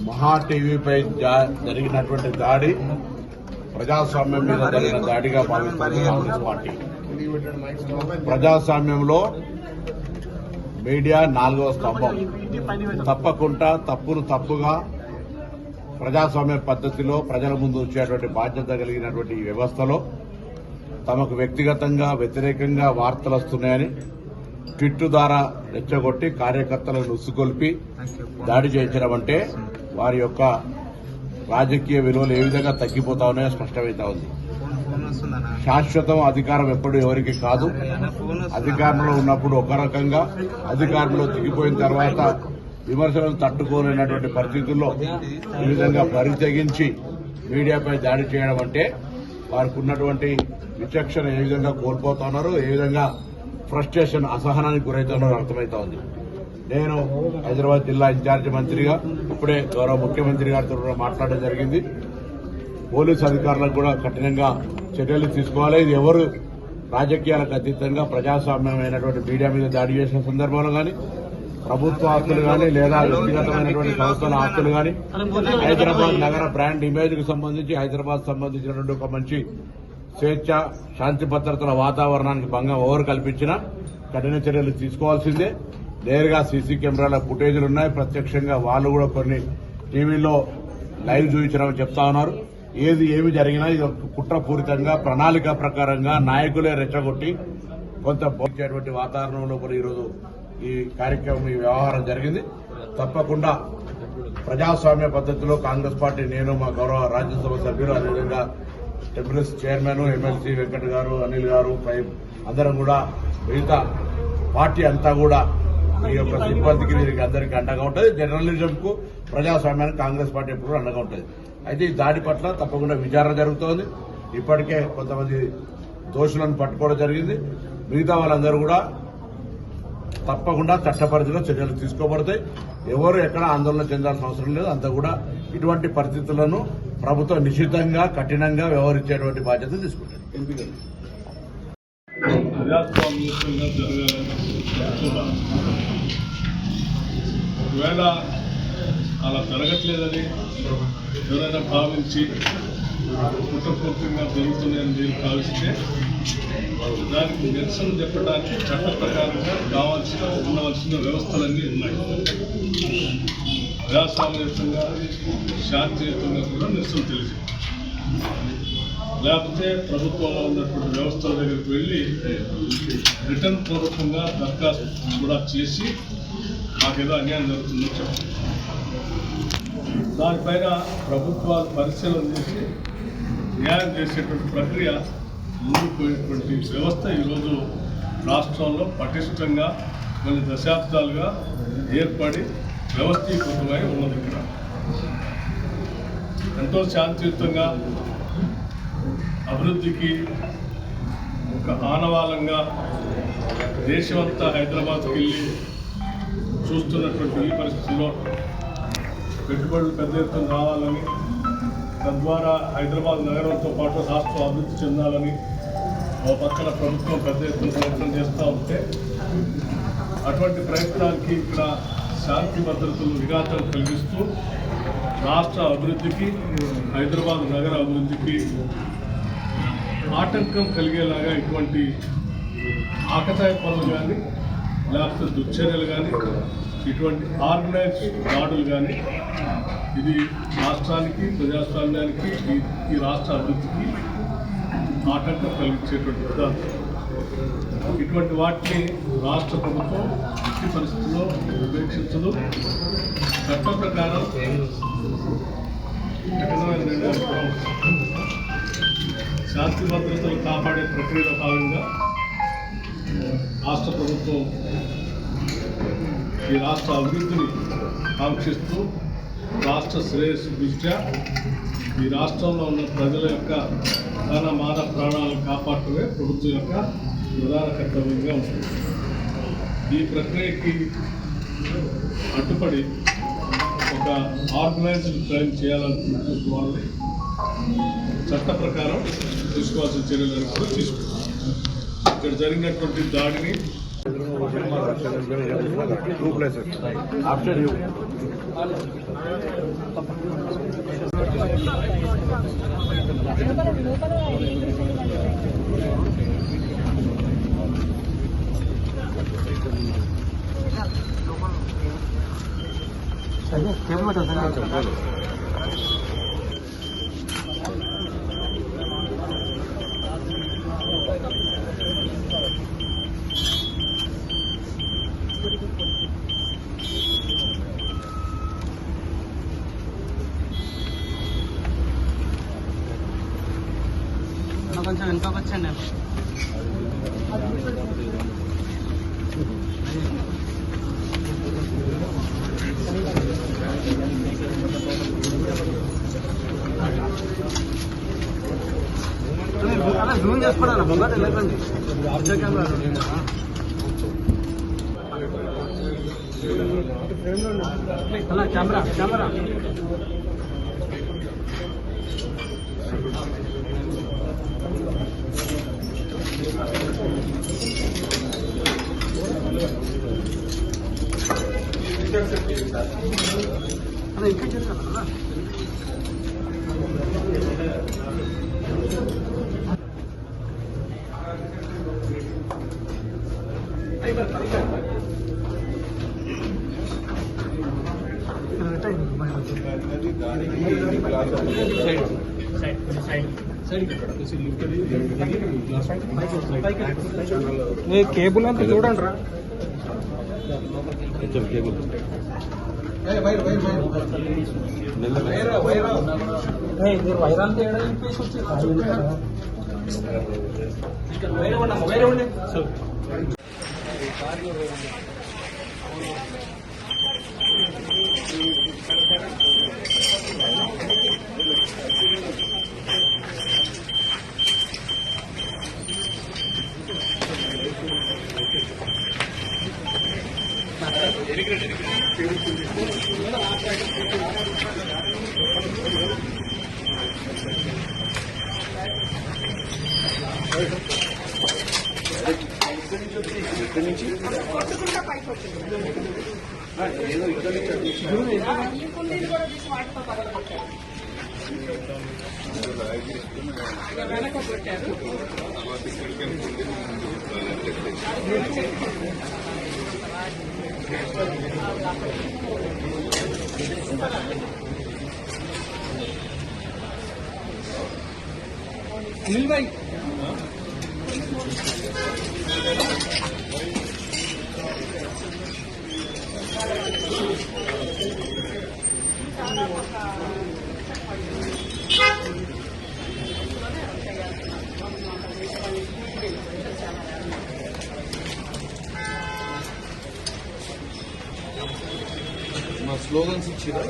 మహా టీవీపై జరిగినటువంటి దాడి ప్రజాస్వామ్యం మీద జరిగిన దాడిగా భావిస్తోంది కాంగ్రెస్ పార్టీ. ప్రజాస్వామ్యంలో మీడియా 4వ స్తంభం. తప్పకుండా తప్పును తప్పుగా ప్రజాస్వామ్య పద్ధతిలో ప్రజల ముందు వచ్చేటువంటి బాధ్యత కలిగినటువంటి ఈ వ్యవస్థలో తమకు వ్యక్తిగతంగా వ్యతిరేకంగా వార్తలు వస్తున్నాయని ట్విట్టు ద్వారా రెచ్చగొట్టి కార్యకర్తలను ఉసుగొల్పి దాడి చేయించడం అంటే వారి యొక్క రాజకీయ విలువలు ఏ విధంగా తగ్గిపోతా ఉన్నాయో స్పష్టమవుతా ఉంది. శాశ్వతం అధికారం ఎప్పుడు ఎవరికి కాదు. అధికారంలో ఉన్నప్పుడు ఒక రకంగా, అధికారంలో దిగిపోయిన తర్వాత విమర్శలను తట్టుకోలేనటువంటి పరిస్థితుల్లో ఈ విధంగా పరితెగించి మీడియాపై దాడి చేయడం అంటే వారికి ఉన్నటువంటి విచక్షణ ఏ విధంగా కోల్పోతున్నారు, ఏ విధంగా ఫ్రస్ట్రేషన్ అసహనానికి గురవుతున్నారో అర్థమవుతా ఉంది. నేను హైదరాబాద్ జిల్లా ఇన్ఛార్జి మంత్రిగా ఇప్పుడే గౌరవ ముఖ్యమంత్రి గారితో కూడా మాట్లాడడం జరిగింది. పోలీసు అధికారులకు కూడా కఠినంగా చర్యలు తీసుకోవాలి. ఇది ఎవరు రాజకీయాలకు అతీతంగా ప్రజాస్వామ్యమైనటువంటి మీడియా మీద దాడి చేసిన సందర్భంలో కానీ, ప్రభుత్వ ఆస్తులు కానీ లేదా వ్యక్తిగతమైనటువంటి సంస్థల ఆస్తులు కానీ, హైదరాబాద్ నగర బ్రాండ్ ఇమేజ్ కు సంబంధించి హైదరాబాద్ సంబంధించినటువంటి ఒక మంచి స్వేచ్ఛ, శాంతి భద్రతల వాతావరణానికి భంగం ఎవరు కల్పించినా కఠిన చర్యలు తీసుకోవాల్సిందే. నేరుగా సీసీ కెమెరాల ఫుటేజీలు ఉన్నాయి. ప్రత్యక్షంగా వాళ్ళు కూడా కొన్ని టీవీలో లైవ్ చూపించడం చెప్తా ఉన్నారు. ఏమి జరిగినా ఇది కుట్రపూరితంగా ప్రణాళిక ప్రకారంగా నాయకులే రెచ్చగొట్టి కొంత పోచేటువంటి వాతావరణంలో కూడా ఈరోజు ఈ కార్యక్రమం, ఈ వ్యవహారం జరిగింది. తప్పకుండా ప్రజాస్వామ్య పద్ధతిలో కాంగ్రెస్ పార్టీ, నేను, మా గౌరవ రాజ్యసభ సభ్యులు, అదేవిధంగా టెంపుల్స్ చైర్మన్ ఎమ్మెల్సీ వెంకట్ గారు, అనిల్ గారు, అందరం కూడా మిగతా పార్టీ అంతా కూడా ఈ యొక్క సిబ్బందికి వీరికి అందరికీ అండగా ఉంటుంది. జర్నలిజం కు, ప్రజాస్వామ్యానికి కాంగ్రెస్ పార్టీ ఎప్పుడు అండగా ఉంటుంది. అయితే ఈ దాడి పట్ల తప్పకుండా విచారణ జరుగుతోంది. ఇప్పటికే కొంతమంది దోషులను పట్టుకోవడం జరిగింది. మిగతా వాళ్ళందరూ కూడా తప్పకుండా చట్టపరిధిలో చర్యలు తీసుకోబడతాయి. ఎవరు ఎక్కడ ఆందోళన చెందాల్సిన అవసరం లేదు. అంతా కూడా ఇటువంటి పరిస్థితులను ప్రభుత్వం నిశ్చితంగా కఠినంగా వ్యవహరించేటువంటి బాధ్యత తీసుకుంటుంది. ప్రజాస్వామ్యంగా జరగాలని ఒకవేళ అలా జరగట్లేదని ఎవరైనా భావించి కుట్రపూర్తిగా జరుగుతున్నాయని మీరు భావిస్తే దానికి నిరసన చెప్పడానికి చట్ట ప్రకారంగా ఉండవలసిన వ్యవస్థలన్నీ ఉన్నాయి. ప్రజాస్వామ్యంగా శాంతియుతంగా కూడా నిరసన తెలిసి, లేకపోతే ప్రభుత్వంలో ఉన్నటువంటి వ్యవస్థల దగ్గరికి వెళ్ళి రిటర్న్ పూర్వకంగా దరఖాస్తు కూడా చేసి మాకేదో అన్యాయం జరుగుతుందని చెప్పారు. దానిపైన ప్రభుత్వాలు పరిశీలన చేసి న్యాయం చేసేటువంటి ప్రక్రియ ముందుకు పోయేటువంటి వ్యవస్థ ఈరోజు రాష్ట్రంలో పటిష్టంగా కొన్ని దశాబ్దాలుగా ఏర్పడి వ్యవస్థీకృతమై ఉన్నది. ఇక్కడ ఎంతో శాంతియుతంగా అభివృద్ధికి ఒక ఆనవాలంగా దేశమంతా హైదరాబాద్కి వెళ్ళి చూస్తున్నటువంటి ఈ పరిస్థితుల్లో పెట్టుబడులు పెద్ద ఎత్తున రావాలని, తద్వారా హైదరాబాద్ నగరంతో పాటు రాష్ట్రం అభివృద్ధి చెందాలని ఒక పక్కన ప్రభుత్వం పెద్ద ఎత్తున ప్రయత్నం చేస్తూ ఉంటే, అటువంటి ప్రయత్నానికి ఇక్కడ శాంతి భద్రతలు విఘాతం కలిగిస్తూ రాష్ట్ర అభివృద్ధికి, హైదరాబాద్ నగర అభివృద్ధికి ఆటంకం కలిగేలాగా ఇటువంటి ఆకతాయి పనులు కానీ, లేకపోతే దుశ్చర్యలు కానీ, ఇటువంటి ఆర్గనైజ్డ్ దాడులు కానీ ఇది రాష్ట్రానికి, ప్రజాస్వామ్యానికి, ఈ రాష్ట్ర అభివృద్ధికి ఆటంకం కలిగించేటువంటి విధానం. ఇటువంటి వాటిని రాష్ట్ర ప్రభుత్వం ఎట్టి పరిస్థితుల్లో ఉపేక్షించదు. చట్ట ప్రకారం కఠినమైన నిర్ణయాలు, శాంతి భద్రతలు కాపాడే ప్రక్రియలో భాగంగా రాష్ట్ర ప్రభుత్వం ఈ రాష్ట్ర అభివృద్ధిని కాంక్షిస్తూ రాష్ట్ర శ్రేయస్సు దృష్ట్యా ఈ రాష్ట్రంలో ఉన్న ప్రజల యొక్క ధన మాన ప్రాణాలను కాపాడటమే ప్రభుత్వం యొక్క ప్రధాన కర్తవ్యంగా ఉంటుంది. ఈ ప్రక్రియకి అడ్డుపడి ఒక ఆర్గనైజ్డ్ క్రైమ్ చేయాలనుకుంటున్న వాళ్ళని చట్ట ప్రకారం తీసుకోవాల్సిన చర్యలను కూడా తీసుకుంటాం. ఇక్కడ జరిగినటువంటి దాడిని 2 places. After you. కొంచెం వెనుకకు వచ్చండి. అలా జూమ్ చేసుకోవడం బొంగ తెలియకండి. కెమెరా కెమెరా అలా ఇంకా చేస్తారా? కేబుల్ అంతా చూడండి రా. కేబుల్ వైరాంతా ఏడా చెప్పేసి వచ్చి వైర్ ఉండే अनिल भाई మా స్లోగన్స్ ఇచ్చిరా